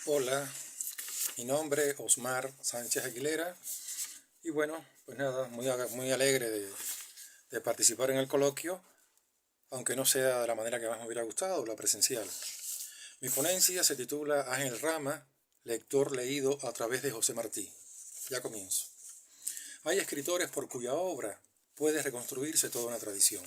Hola, mi nombre es Osmar Sánchez Aguilera y bueno, pues nada, muy alegre de participar en el coloquio, aunque no sea de la manera que más me hubiera gustado, la presencial. Mi ponencia se titula Ángel Rama, lector leído a través de José Martí. Ya comienzo. Hay escritores por cuya obra puede reconstruirse toda una tradición.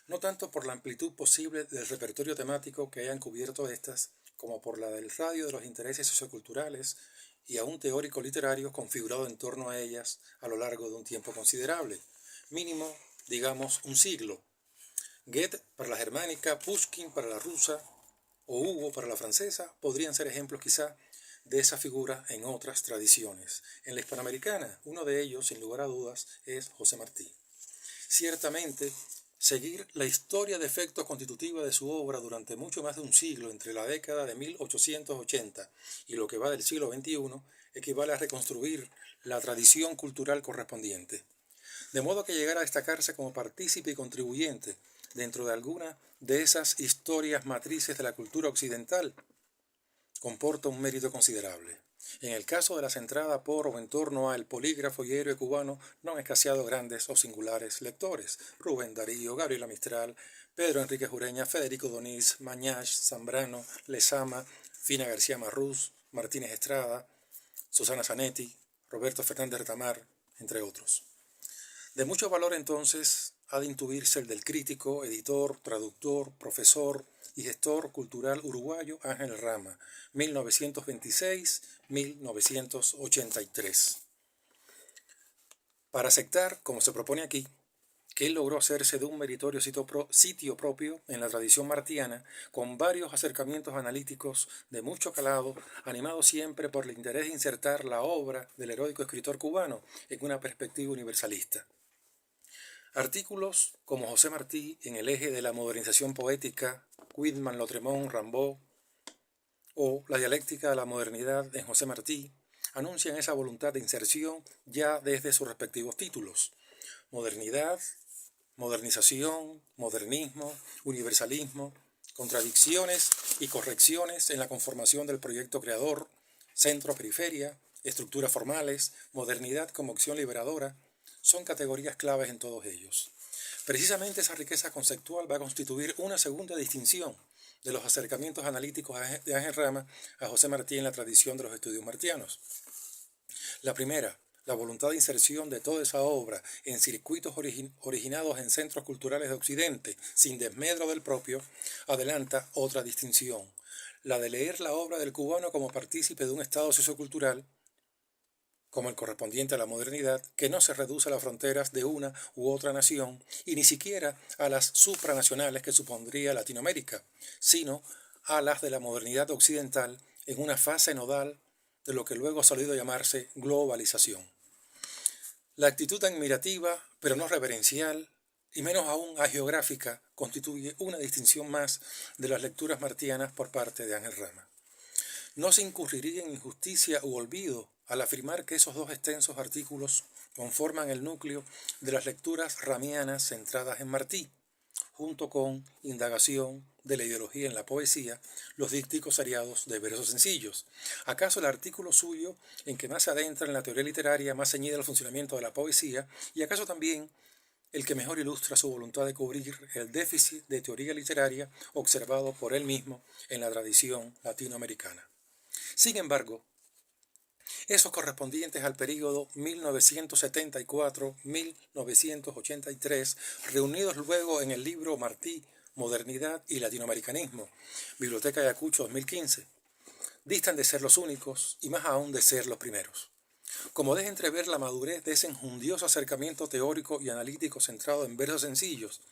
No tanto por la amplitud posible del repertorio temático que hayan cubierto estas, como por la del radio de los intereses socioculturales y aún teórico-literarios configurado en torno a ellas a lo largo de un tiempo considerable, mínimo, digamos, un siglo. Goethe para la germánica, Pushkin para la rusa o Hugo para la francesa podrían ser ejemplos quizá de esa figura en otras tradiciones. En la hispanoamericana, uno de ellos, sin lugar a dudas, es José Martí. Ciertamente, seguir la historia de efectos constitutiva de su obra durante mucho más de un siglo, entre la década de 1880 y lo que va del siglo XXI, equivale a reconstruir la tradición cultural correspondiente. De modo que llegar a destacarse como partícipe y contribuyente dentro de alguna de esas historias matrices de la cultura occidental comporta un mérito considerable. En el caso de la centrada por o en torno al polígrafo y héroe cubano no han escaseado grandes o singulares lectores: Rubén Darío, Gabriela Mistral, Pedro Enrique Jureña, Federico Donís, Mañach, Zambrano, Lezama, Fina García Marrús, Martínez Estrada, Susana Zanetti, Roberto Fernández Retamar, entre otros. De mucho valor entonces ha de intuirse el del crítico, editor, traductor, profesor y gestor cultural uruguayo Ángel Rama, 1926-1983. Para aceptar, como se propone aquí, que él logró hacerse de un meritorio sitio propio en la tradición martiana, con varios acercamientos analíticos de mucho calado, animado siempre por el interés de insertar la obra del heroico escritor cubano en una perspectiva universalista. Artículos como José Martí en el eje de la modernización poética, Whitman, Lautréamont, Rimbaud, o la dialéctica de la modernidad en José Martí, anuncian esa voluntad de inserción ya desde sus respectivos títulos: modernidad, modernización, modernismo, universalismo, contradicciones y correcciones en la conformación del proyecto creador, centro-periferia, estructuras formales, modernidad como opción liberadora, son categorías claves en todos ellos. Precisamente esa riqueza conceptual va a constituir una segunda distinción de los acercamientos analíticos de Ángel Rama a José Martí en la tradición de los estudios martianos. La primera, la voluntad de inserción de toda esa obra en circuitos originados en centros culturales de Occidente, sin desmedro del propio, adelanta otra distinción, la de leer la obra del cubano como partícipe de un estado sociocultural, como el correspondiente a la modernidad, que no se reduce a las fronteras de una u otra nación y ni siquiera a las supranacionales que supondría Latinoamérica, sino a las de la modernidad occidental en una fase nodal de lo que luego ha salido a llamarse globalización. La actitud admirativa, pero no reverencial, y menos aún agiográfica, constituye una distinción más de las lecturas martianas por parte de Ángel Rama. No se incurriría en injusticia u olvido al afirmar que esos dos extensos artículos conforman el núcleo de las lecturas ramianas centradas en Martí, junto con Indagación de la ideología en la poesía, los dípticos seriados de versos sencillos. ¿Acaso el artículo suyo en que más se adentra en la teoría literaria más ceñida al funcionamiento de la poesía, y acaso también el que mejor ilustra su voluntad de cubrir el déficit de teoría literaria observado por él mismo en la tradición latinoamericana? Sin embargo, esos correspondientes al período 1974-1983, reunidos luego en el libro Martí, Modernidad y Latinoamericanismo, Biblioteca Ayacucho 2015, distan de ser los únicos y más aún de ser los primeros. Como deja entrever la madurez de ese enjundioso acercamiento teórico y analítico centrado en versos sencillos,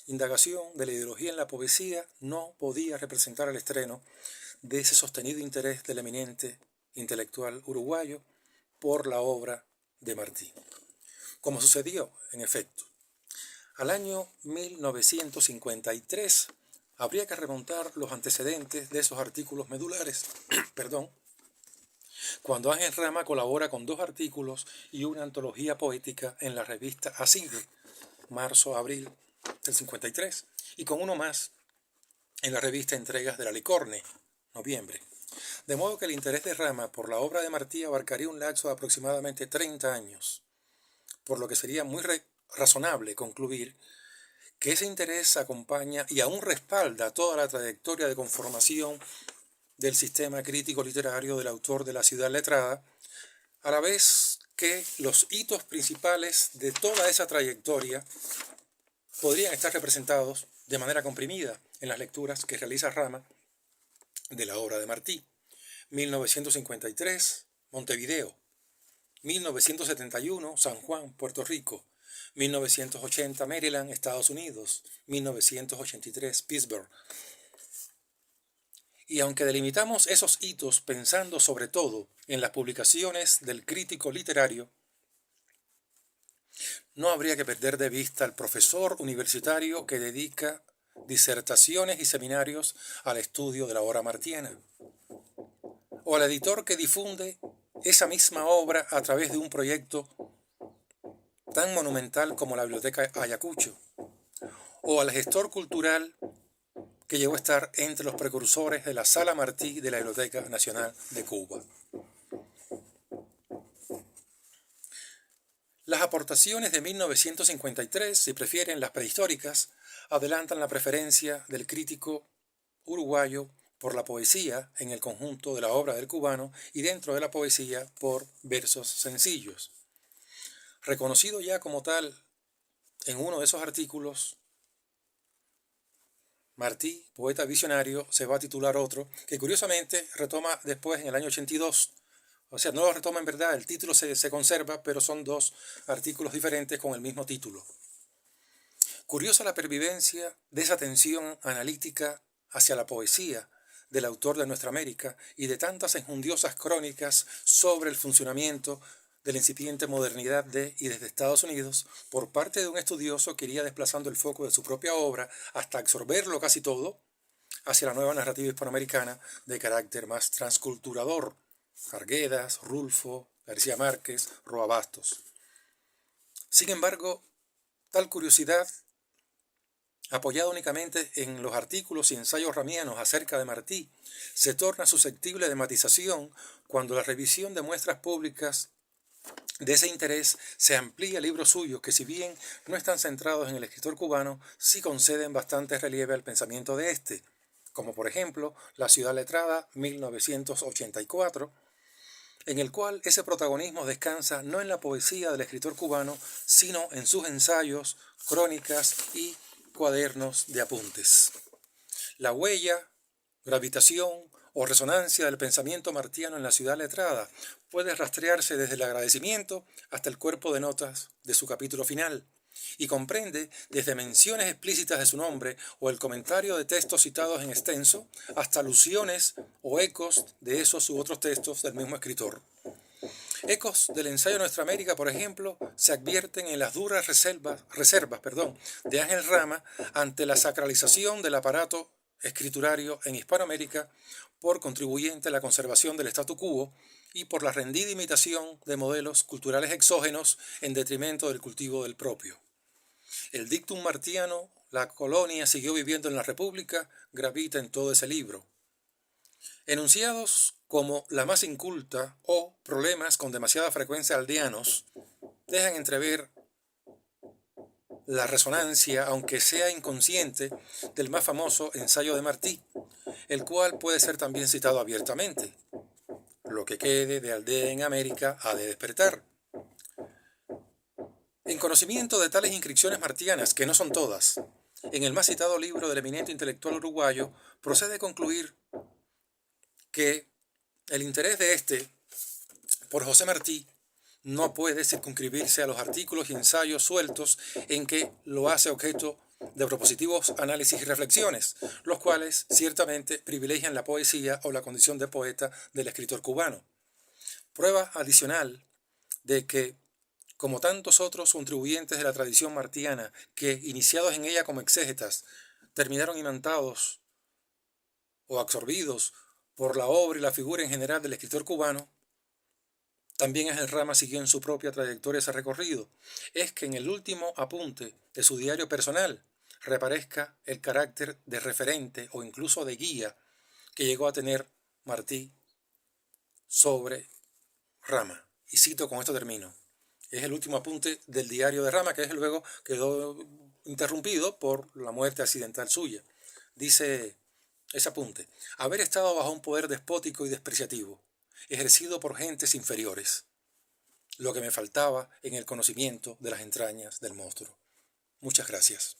Indagación de la ideología en la poesía no podía representar el estreno de ese sostenido interés del eminente intelectual uruguayo por la obra de Martí. Como sucedió, en efecto, al año 1953, habría que remontar los antecedentes de esos artículos medulares, cuando Ángel Rama colabora con 2 artículos y una antología poética en la revista Asir, marzo-abril del 53, y con uno más en la revista Entregas de la Licorne, noviembre. De modo que el interés de Rama por la obra de Martí abarcaría un lapso de aproximadamente 30 años, por lo que sería muy razonable concluir que ese interés acompaña y aún respalda toda la trayectoria de conformación del sistema crítico literario del autor de La Ciudad Letrada, a la vez que los hitos principales de toda esa trayectoria podrían estar representados de manera comprimida en las lecturas que realiza Rama de la obra de Martí. 1953, Montevideo. 1971, San Juan, Puerto Rico. 1980, Maryland, Estados Unidos. 1983, Pittsburgh. Y aunque delimitamos esos hitos pensando sobre todo en las publicaciones del crítico literario, no habría que perder de vista al profesor universitario que dedica disertaciones y seminarios al estudio de la obra martiana, o al editor que difunde esa misma obra a través de un proyecto tan monumental como la Biblioteca Ayacucho, o al gestor cultural que llegó a estar entre los precursores de la Sala Martí de la Biblioteca Nacional de Cuba. Las aportaciones de 1953, si prefieren las prehistóricas, adelantan la preferencia del crítico uruguayo por la poesía en el conjunto de la obra del cubano y dentro de la poesía por versos sencillos. Reconocido ya como tal en uno de esos artículos, Martí, poeta visionario, se va a titular otro que curiosamente retoma después en el año 82. O sea, no lo retoma en verdad, el título se conserva, pero son dos artículos diferentes con el mismo título. Curiosa la pervivencia de esa tensión analítica hacia la poesía del autor de Nuestra América y de tantas enjundiosas crónicas sobre el funcionamiento de la incipiente modernidad de y desde Estados Unidos por parte de un estudioso que iría desplazando el foco de su propia obra hasta absorberlo casi todo hacia la nueva narrativa hispanoamericana de carácter más transculturador. Arguedas, Rulfo, García Márquez, Roa Bastos. Sin embargo, tal curiosidad, apoyada únicamente en los artículos y ensayos ramianos acerca de Martí, se torna susceptible de matización cuando la revisión de muestras públicas de ese interés se amplía a libros suyos que, si bien no están centrados en el escritor cubano, sí conceden bastante relieve al pensamiento de éste, como por ejemplo La Ciudad Letrada, 1984, en el cual ese protagonismo descansa no en la poesía del escritor cubano, sino en sus ensayos, crónicas y cuadernos de apuntes. La huella, gravitación o resonancia del pensamiento martiano en La Ciudad Letrada puede rastrearse desde el agradecimiento hasta el cuerpo de notas de su capítulo final, y comprende desde menciones explícitas de su nombre o el comentario de textos citados en extenso hasta alusiones o ecos de esos u otros textos del mismo escritor. Ecos del ensayo Nuestra América, por ejemplo, se advierten en las duras reservas de Ángel Rama ante la sacralización del aparato escriturario en Hispanoamérica por contribuyente a la conservación del statu quo y por la rendida imitación de modelos culturales exógenos en detrimento del cultivo del propio. El dictum martiano, la colonia siguió viviendo en la República, gravita en todo ese libro. Enunciados como la más inculta o problemas con demasiada frecuencia aldeanos dejan entrever la resonancia, aunque sea inconsciente, del más famoso ensayo de Martí, el cual puede ser también citado abiertamente. Lo que quede de aldea en América ha de despertar. En conocimiento de tales inscripciones martianas, que no son todas, en el más citado libro del eminente intelectual uruguayo, procede a concluir que el interés de este por José Martí no puede circunscribirse a los artículos y ensayos sueltos en que lo hace objeto de propositivos análisis y reflexiones, los cuales ciertamente privilegian la poesía o la condición de poeta del escritor cubano. Prueba adicional de que, como tantos otros contribuyentes de la tradición martiana que, iniciados en ella como exégetas, terminaron imantados o absorbidos por la obra y la figura en general del escritor cubano, también Ángel Rama siguió en su propia trayectoria ese recorrido. Es que en el último apunte de su diario personal reaparezca el carácter de referente o incluso de guía que llegó a tener Martí sobre Rama. Y cito, con esto termino. Es el último apunte del diario de Rama, que luego quedó interrumpido por la muerte accidental suya. Dice ese apunte: haber estado bajo un poder despótico y despreciativo, ejercido por gentes inferiores, lo que me faltaba en el conocimiento de las entrañas del monstruo. Muchas gracias.